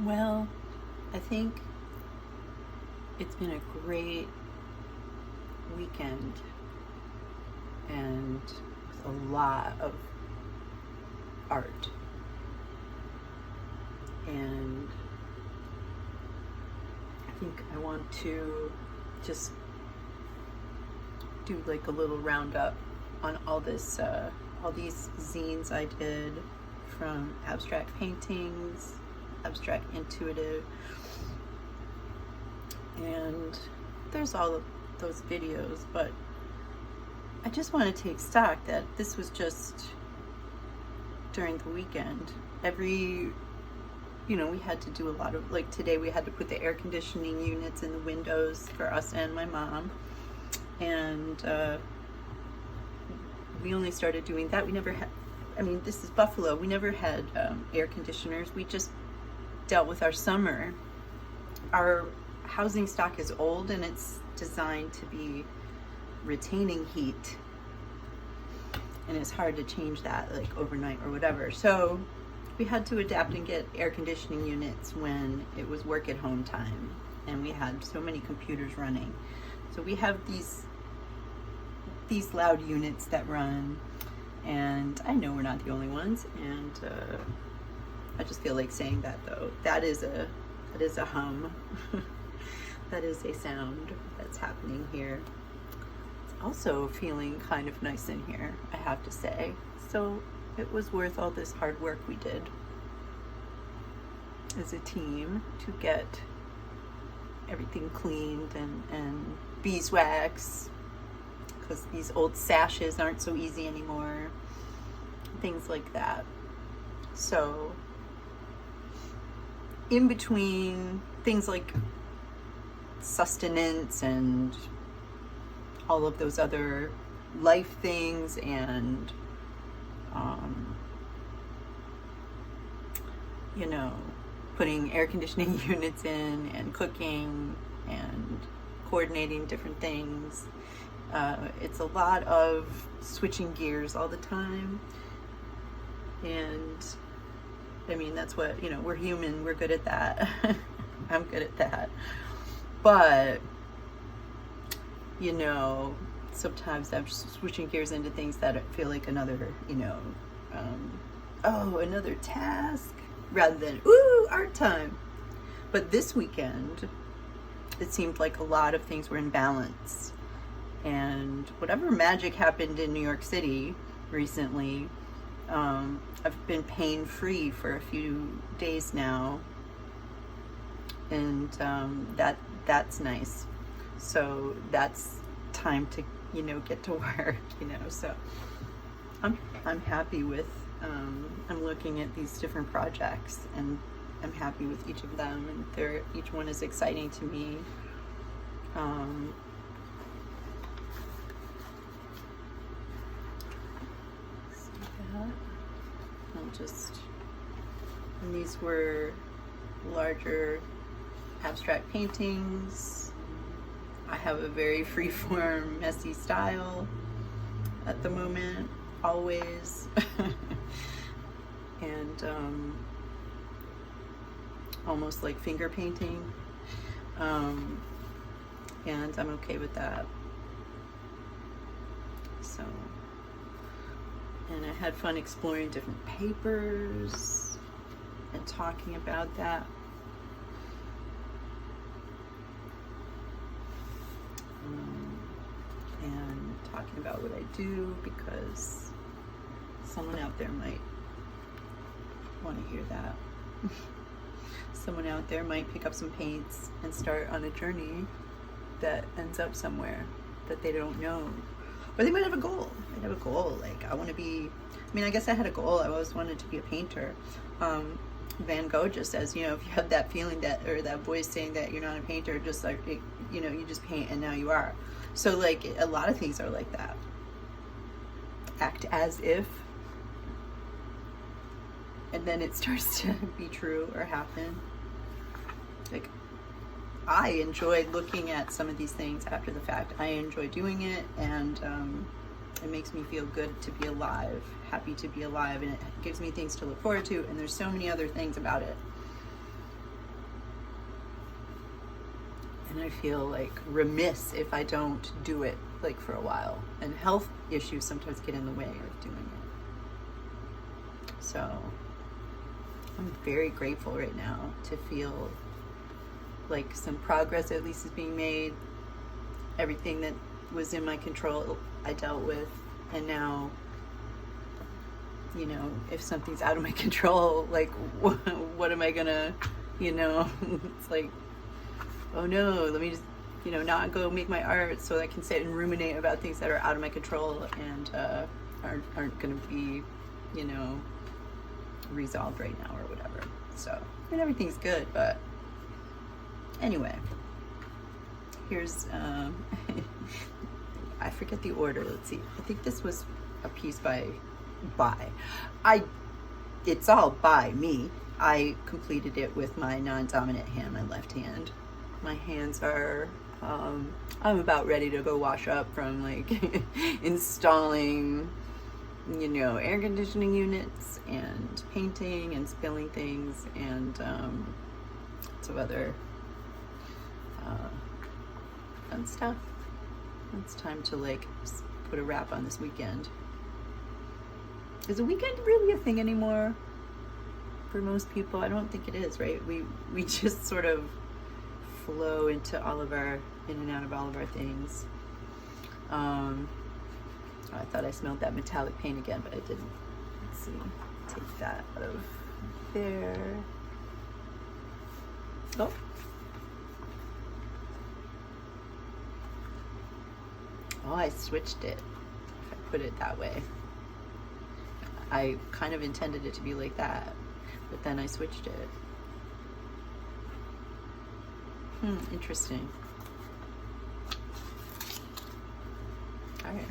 Well, I think it's been a great weekend and with a lot of art. And I think I want to just do like a little roundup on all these zines I did, from abstract paintings, abstract intuitive, and there's all of those videos, but I just want to take stock that this was just during the weekend. We had to do a lot of, like today we had to put the air conditioning units in the windows for us and my mom, and we only started doing that. We never had, this is Buffalo, we never had air conditioners. We just dealt with our summer. Our housing stock is old and it's designed to be retaining heat, and it's hard to change that like overnight or whatever. So we had to adapt and get air conditioning units when it was work at home time, and we had so many computers running. So we have these loud units that run, and I know we're not the only ones, and I just feel like saying that, though. That is a hum. That is a sound that's happening here. It's also feeling kind of nice in here, I have to say. So it was worth all this hard work we did as a team to get everything cleaned and beeswax, because these old sashes aren't so easy anymore, things like that. So in between things like sustenance and all of those other life things, and putting air conditioning units in and cooking and coordinating different things, it's a lot of switching gears all the time. And that's what, we're human, we're good at that. I'm good at that. But sometimes I'm just switching gears into things that feel like another another task, rather than art time. But this weekend it seemed like a lot of things were in balance, and whatever magic happened in New York City recently, I've been pain-free for a few days now, and that's nice. So that's time to get to work. So I'm happy with I'm looking at these different projects, and I'm happy with each of them, and each one is exciting to me. And these were larger abstract paintings. I have a very free-form, messy style at the moment, always. And almost like finger painting. And I'm okay with that. So, and I had fun exploring different papers and talking about that. And talking about what I do, because someone out there might want to hear that. Someone out there might pick up some paints and start on a journey that ends up somewhere that they don't know. Or they might have a goal. They have a goal, like I want to be, I guess I had a goal. I always wanted to be a painter. Van Gogh just says, if you have that feeling or that voice saying that you're not a painter, just like, you just paint and now you are. So like a lot of things are like that. Act as if, and then it starts to be true or happen. Like, I enjoy looking at some of these things after the fact. I enjoy doing it, and it makes me feel good to be alive, happy to be alive, and it gives me things to look forward to, and there's so many other things about it. And I feel like remiss if I don't do it like for a while. And health issues sometimes get in the way of doing it. So I'm very grateful right now to feel like some progress at least is being made. Everything that was in my control I dealt with, and now, you know, if something's out of my control, like what am I gonna, you know, it's like, oh no, let me just, you know, not go make my art so I can sit and ruminate about things that are out of my control and aren't gonna be, you know, resolved right now or whatever. So, and everything's good, but anyway, here's I forget the order. Let's see. I think this was a piece it's all by me. I completed it with my non-dominant hand, my left hand. My hands are I'm about ready to go wash up from like installing, you know, air conditioning units and painting and spilling things and some other fun stuff. It's time to like put a wrap on this weekend. Is a weekend really a thing anymore for most people? I don't think it is, right? We just sort of flow into all of our, in and out of all of our things. I thought I smelled that metallic paint again, but I didn't. Let's see, take that out of there. Oh. Oh, I switched it. If I put it that way. I kind of intended it to be like that, but then I switched it. Interesting. All right.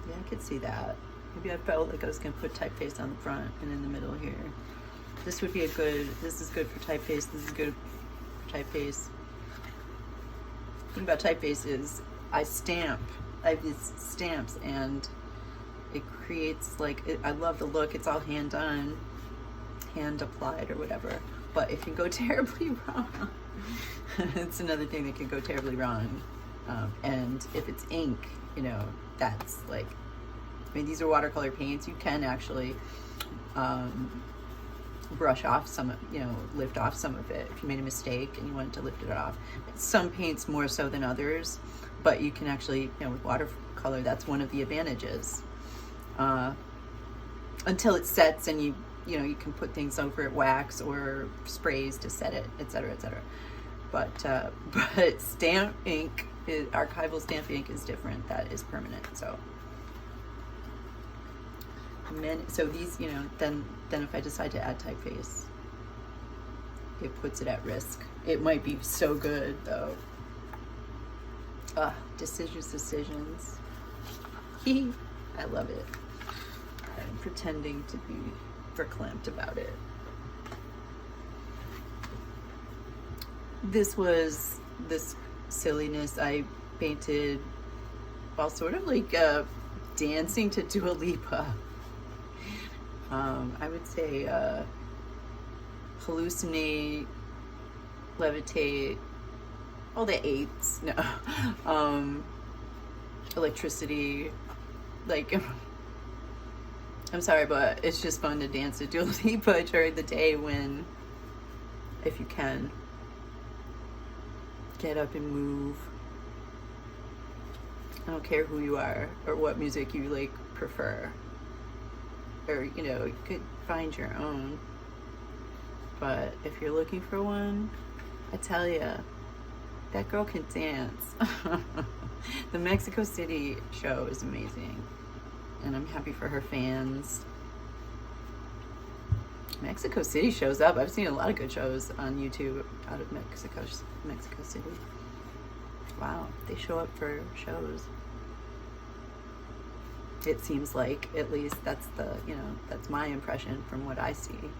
Yeah, I could see that. Maybe I felt like I was gonna put typeface on the front and in the middle here. This would be this is good for typeface, this is good for typeface. The thing about typeface is I have these stamps and it creates like, I love the look, it's all hand done, hand applied or whatever, but it can go terribly wrong. It's another thing that can go terribly wrong. And if it's ink, you know, that's like, I mean, these are watercolor paints. You can actually brush off some, you know, lift off some of it if you made a mistake and you wanted to lift it off. Some paints more so than others, but you can actually, you know, with watercolor, that's one of the advantages. Until it sets and you know, you can put things over it, wax or sprays to set it, etc., etc. But stamp ink, archival stamp ink is different. That is permanent. So these, you know, then if I decide to add typeface, it puts it at risk. It might be so good though. Decisions. I love it. I'm pretending to be verklempt about it. This silliness I painted while sort of like dancing to Dua Lipa. I would say hallucinate, levitate, all the eights, no. Electricity, like, I'm sorry, but it's just fun to dance to Dua Lipa during the day when, if you can, get up and move. I don't care who you are or what music you like prefer, or you know, you could find your own, but if you're looking for one, I tell you, that girl can dance. The Mexico City show is amazing, and I'm happy for her fans. Mexico City shows up. I've seen a lot of good shows on YouTube out of Mexico City. Wow, they show up for shows. It seems like, at least that's that's my impression from what I see.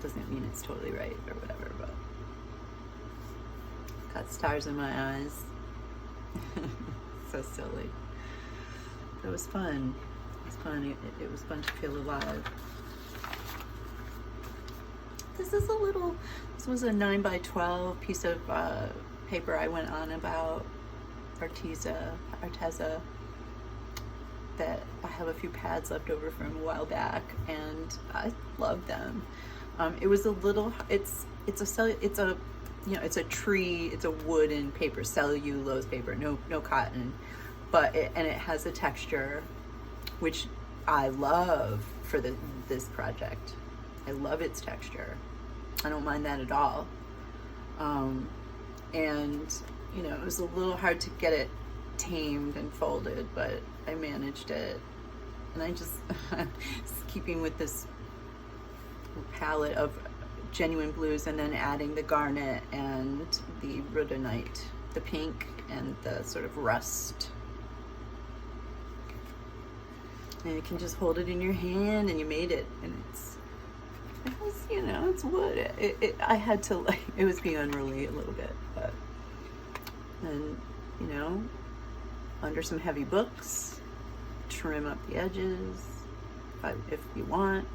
Doesn't mean it's totally right or whatever, but got stars in my eyes. So silly. It was fun. It was fun. It was fun to feel alive. this is this was a 9x12 piece of paper I went on about Arteza, that I have a few pads left over from a while back, and I love them. It was a little, it's a tree, it's a wooden paper, cellulose paper, no cotton, but it has a texture which I love for this project. I love its texture. I don't mind that at all. And it was a little hard to get it tamed and folded, but I managed it. And I just keeping with this palette of genuine blues, and then adding the garnet and the rhodonite, the pink and the sort of rust. And you can just hold it in your hand, and you made it. And it's wood. I had to, it was being unruly a little bit, but then, under some heavy books, trim up the edges if you want.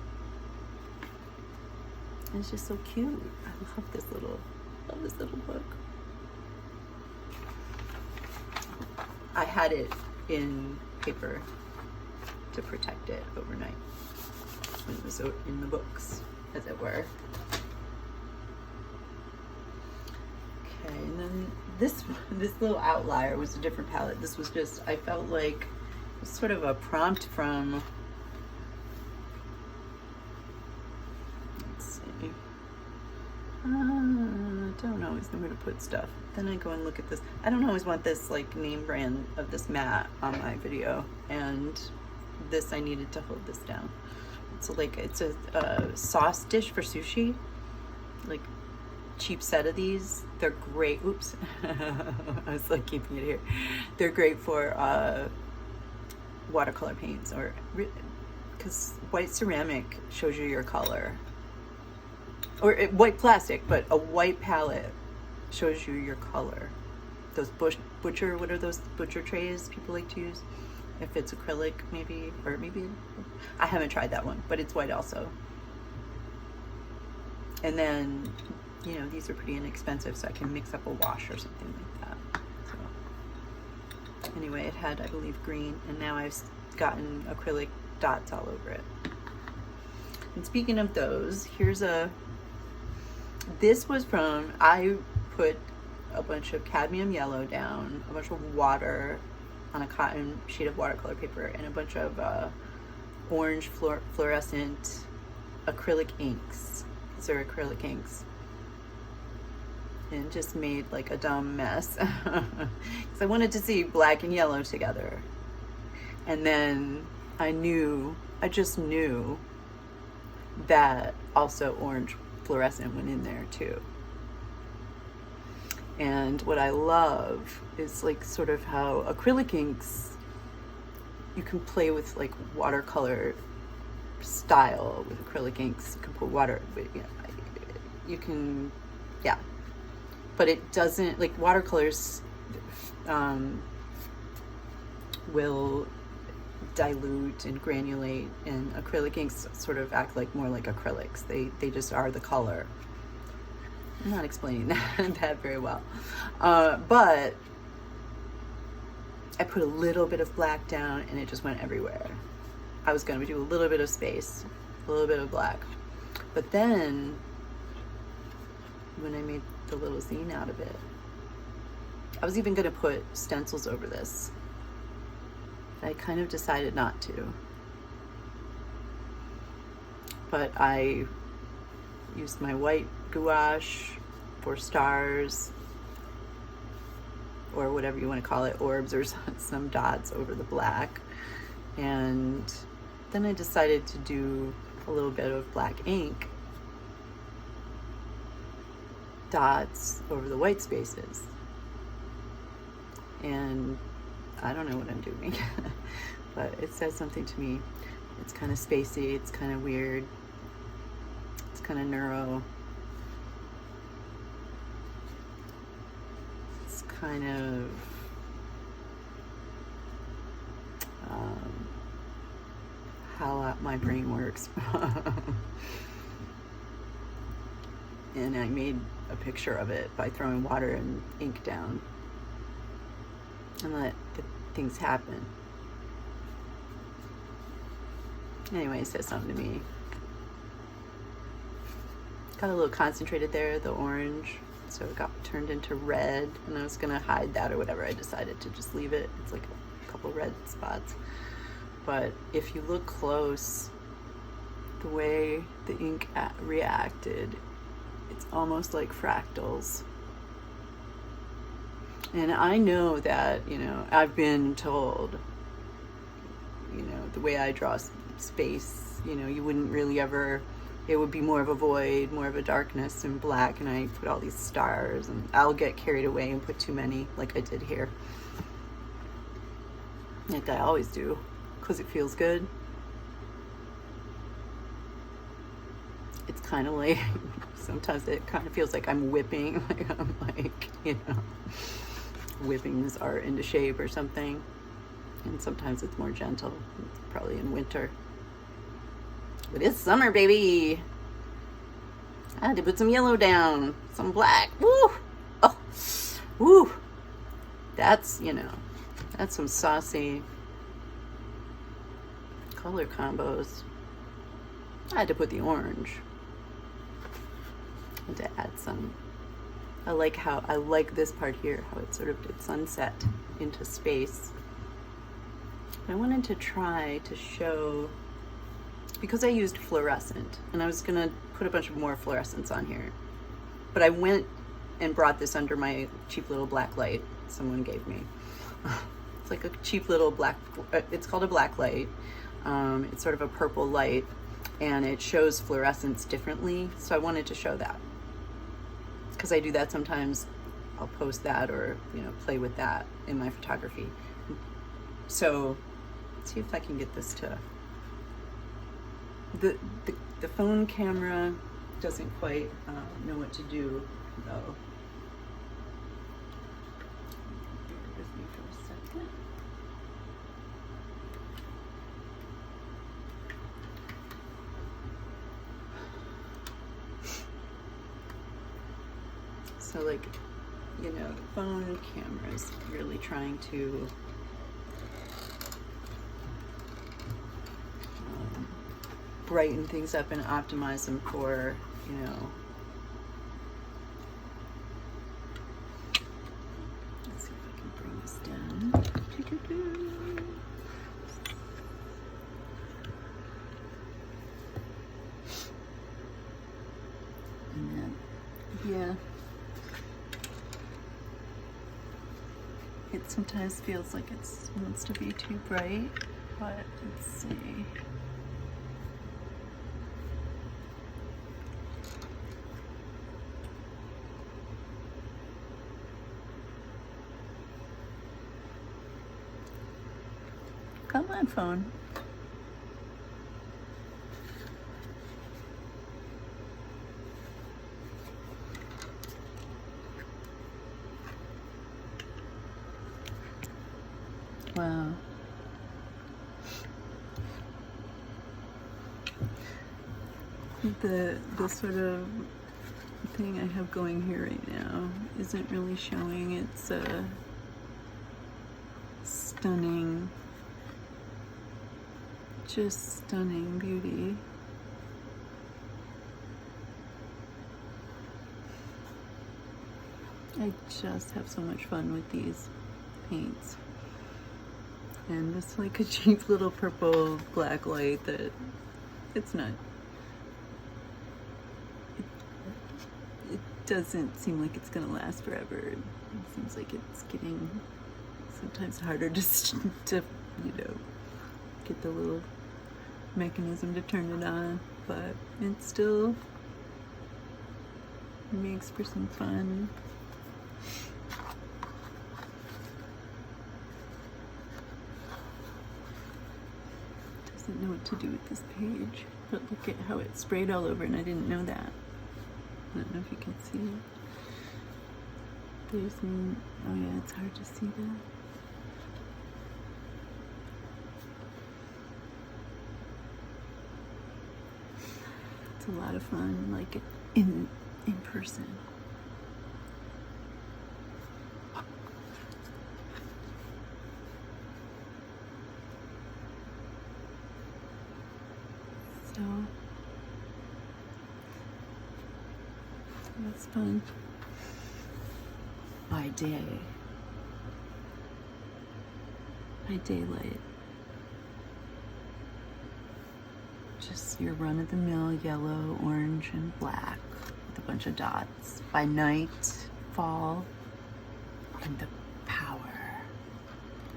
It's just so cute. I love this little book. I had it in paper to protect it overnight when it was in the books, as it were. Okay, and then this little outlier was a different palette. This was just, I felt like it was sort of a prompt from, let's see, I don't always know where to put stuff. Then I go and look at this. I don't always want this name brand of this mat on my video, and this, I needed to hold this down. It's a sauce dish for sushi, cheap set of these. They're great. Oops. I was keeping it here. They're great for watercolor paints, because white ceramic shows you your color, or white plastic, but a white palette shows you your color. Those butcher, what are those butcher trays people like to use? If it's acrylic, maybe, or maybe, I haven't tried that one, but it's white also. And then, these are pretty inexpensive, so I can mix up a wash or something like that. So anyway, it had, I believe, green, and now I've gotten acrylic dots all over it. And speaking of those, this was from, I put a bunch of cadmium yellow down, a bunch of water on a cotton sheet of watercolor paper, and a bunch of orange fluorescent acrylic inks. These are acrylic inks. And just made a dumb mess. Because I wanted to see black and yellow together. And then I just knew that also orange fluorescent went in there too. And what I love is sort of how acrylic inks, you can play with watercolor style with acrylic inks. You can put water, you can, yeah. But it doesn't, watercolors will dilute and granulate, and acrylic inks sort of act more like acrylics. They just are the color. I'm not explaining that very well. But I put a little bit of black down, and it just went everywhere. I was going to do a little bit of space, a little bit of black. But then, when I made the little zine out of it, I was even going to put stencils over this. I kind of decided not to. But I used my white gouache for stars, or whatever you want to call it, orbs or some dots over the black. And then I decided to do a little bit of black ink dots over the white spaces. And I don't know what I'm doing, but it says something to me. It's kind of spacey, it's kind of weird, it's kind of neuro. It's kind of how my brain works. and I made a picture of it by throwing water and ink down and let the things happen. Anyway, it says something to me. Got a little concentrated there, the orange, so it got turned into red, and I was gonna hide that or whatever. I decided to just leave it. It's like a couple red spots. But if you look close, the way the ink reacted, it's almost like fractals. And I know that, you know, I've been told, you know, the way I draw space, you know, you wouldn't really ever, it would be more of a void, more of a darkness and black, and I put all these stars, and I'll get carried away and put too many, like I did here. Like I always do, because it feels good. It's kind of like, sometimes it kind of feels like I'm whipping, like I'm like, you know, whipping this art into shape or something. And sometimes it's more gentle. It's probably in winter. But it's summer, baby. I had to put some yellow down, some black. Woo! Oh, woo! That's, you know, that's some saucy color combos. I had to put the orange. And to add some. I like this part here, how it sort of did sunset into space. I wanted to try to show, because I used fluorescent, and I was gonna put a bunch of more fluorescents on here, but I went and brought this under my cheap little blacklight someone gave me. It's like a cheap little it's called a blacklight. It's sort of a purple light, and it shows fluorescence differently, so I wanted to show that. Because I do that sometimes. I'll post that or, you know, play with that in my photography. So let's see if I can get this to the phone camera doesn't quite know what to do though. Bear with me for a second. So like, you know, the phone camera is really trying to brighten things up and optimize them for, you know, let's see if I can bring this down. And then, yeah. It sometimes feels like it wants to be too bright, but let's see. Come on, phone. Wow. The sort of thing I have going here right now isn't really showing its stunning, just stunning beauty. I just have so much fun with these paints. And it's like a cheap little purple black light that it's not, it doesn't seem like it's gonna last forever. It seems like it's getting sometimes harder to you know, get the little mechanism to turn it on, but it still makes for some fun. Doesn't know what to do with this page, but look at how it sprayed all over, and I didn't know that. I don't know if you can see it. There's oh yeah, it's hard to see that. It's a lot of fun, like in person. So that's fun. By daylight, just your run-of-the-mill yellow, orange, and black with a bunch of dots. By night, fall, and the power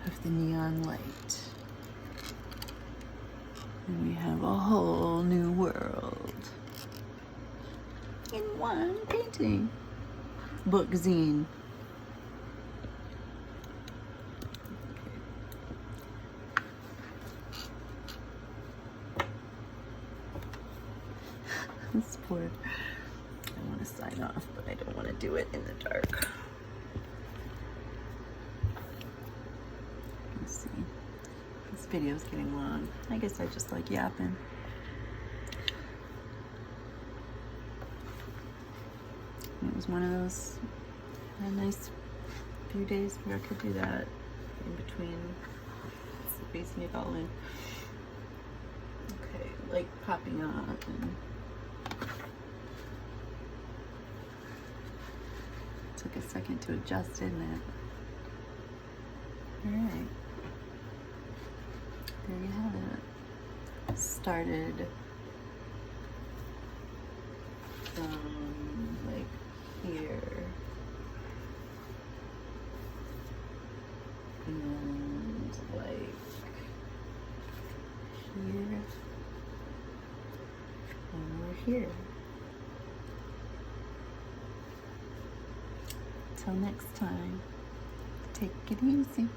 of the neon light. And we have a whole new world in one painting. Book zine. This board, I want to sign off, but I don't want to do it in the dark. Let's see. This video's getting long. I guess I just like yapping. It was one of those nice few days where I could do that in between spacing it all in. Okay, light popping on. And took a second to adjust, didn't it? Alright. There you have it. Started from like here. And like here. And we're here. Till next time, take it easy.